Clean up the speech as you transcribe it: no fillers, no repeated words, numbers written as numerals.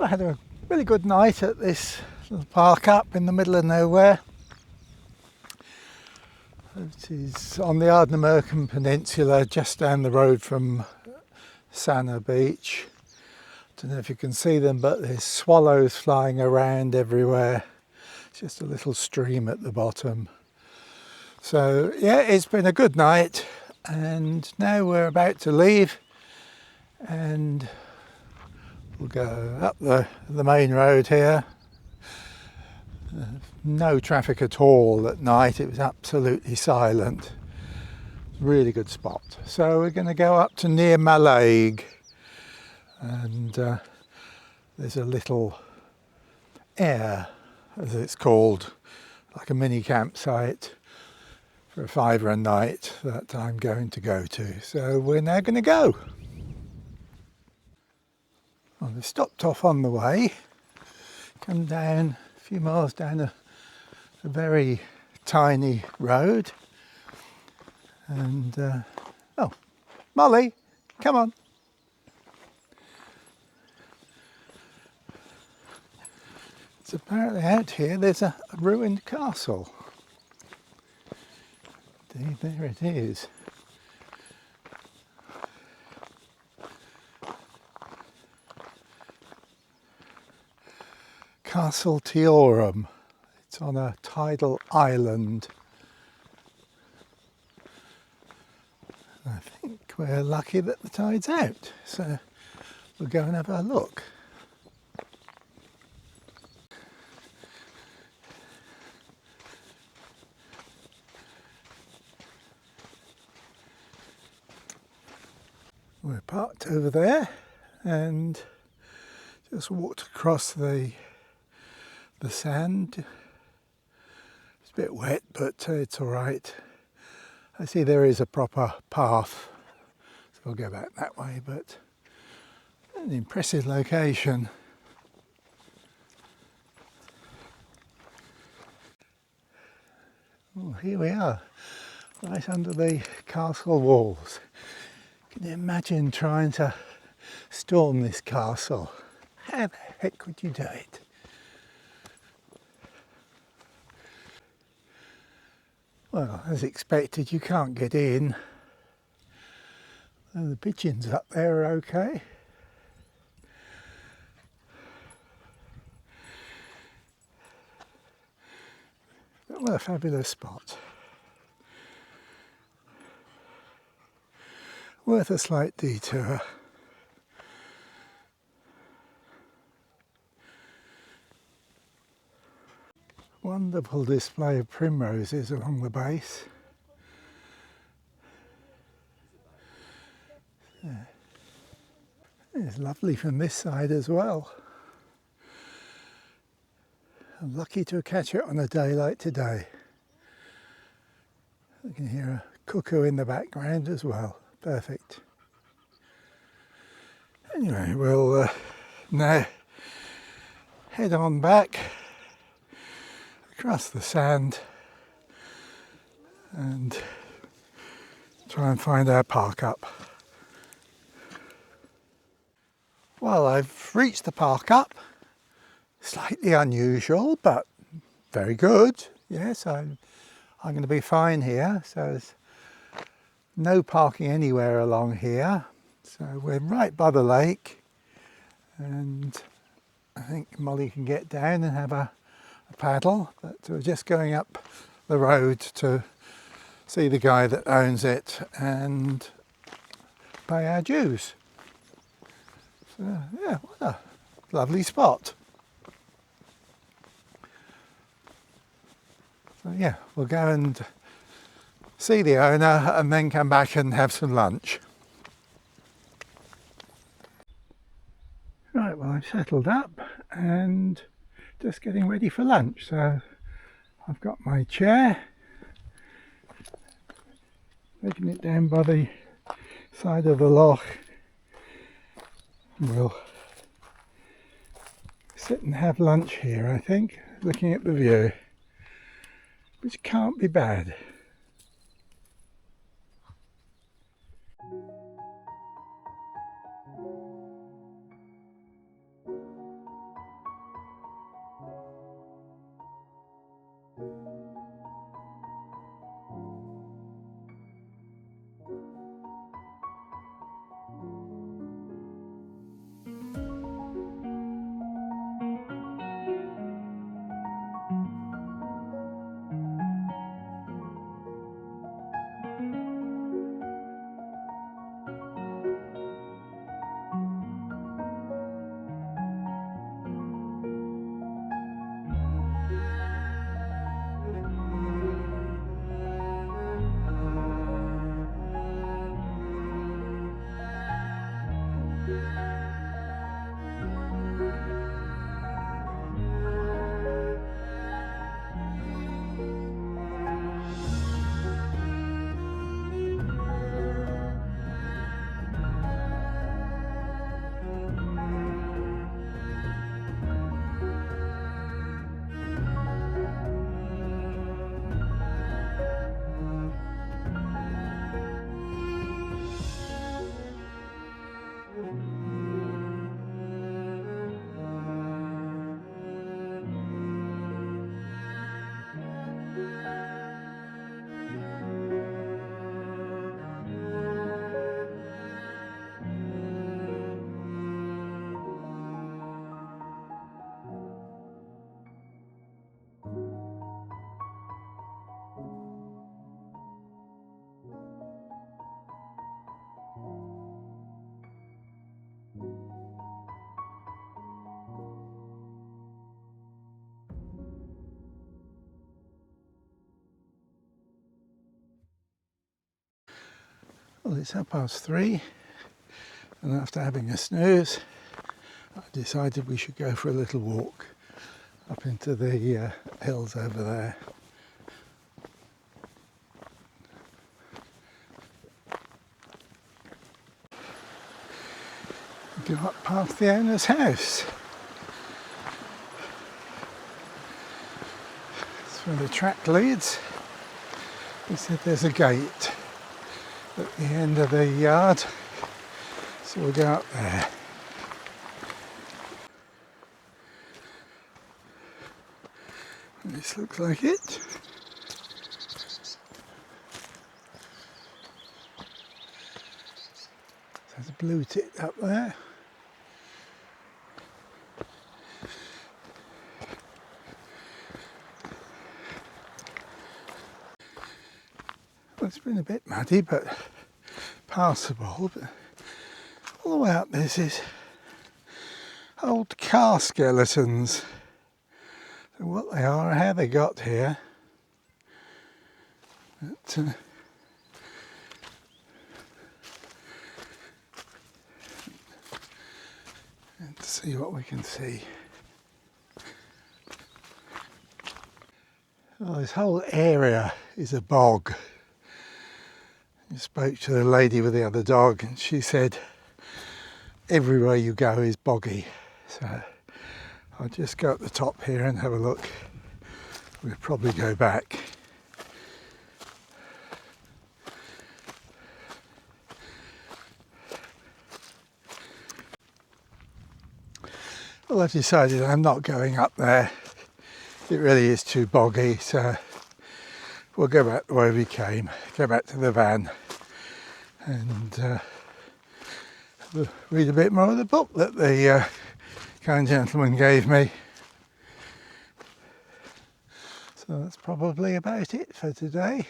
I had a really good night at this little park up in the middle of nowhere. It is on the Arnamurchan Peninsula, just down the road from Sanna beach. Don't know if you can see them, but there's swallows flying around everywhere. It's just a little stream at the bottom. So yeah, it's been a good night, and now we're about to leave and we'll go up the main road here. No traffic at all at night, it was absolutely silent. Really good spot. So we're going to go up to near Mallaig, and there's a little air, as it's called, like a mini campsite for a £5 a night that I'm going to go to. So we're now going to go. Well, we stopped off on the way, come down a few miles down a very tiny road, and oh, Molly, come on. So apparently out here there's a ruined castle. Indeed, there it is. Castle Tioram. It's on a tidal island. I think we're lucky that the tide's out, so we'll go and have a look. We're parked over there and just walked across the sand. It's a bit wet, but it's all right. I see there is a proper path, so I'll go back that way, but an impressive location. Oh, here we are, right under the castle walls. Can you imagine trying to storm this castle? How the heck could you do it? Well, as expected, you can't get in. And the pigeons up there are okay. But what a fabulous spot. Worth a slight detour. Wonderful display of primroses along the base. It's lovely from this side as well. I'm lucky to catch it on a day like today. I can hear a cuckoo in the background as well. Perfect. Anyway, we'll now head on back across the sand and try and find our park up. Well, I've reached the park up. Slightly unusual, but very good. Yes, I'm going to be fine here. So there's no parking anywhere along here. So we're right by the lake, and I think Molly can get down and have a paddle, but we're just going up the road to see the guy that owns it and pay our dues. So yeah, what a lovely spot. So yeah, we'll go and see the owner and then come back and have some lunch. Right, well, I've settled up and just getting ready for lunch. So I've got my chair, taking it down by the side of the loch. We'll sit and have lunch here, I think, looking at the view, which can't be bad. Well, it's 3:30, and after having a snooze, I decided we should go for a little walk up into the hills over there. Go up past the owner's house. That's where the track leads. He said there's a gate at the end of the yard, so we'll go up there. This looks like it. There's a blue tit up there. Well, it's been a bit muddy, but passable. But all the way up this is old car skeletons. So what they are and how they got here. But, and to see what we can see. Well, this whole area is a bog. I spoke to the lady with the other dog and she said everywhere you go is boggy. So I'll just go up the top here and have a look. We'll probably go back. Well, I've decided I'm not going up there. It really is too boggy, so we'll go back the way we came, go back to the van and read a bit more of the book that the kind gentleman gave me. So that's probably about it for today.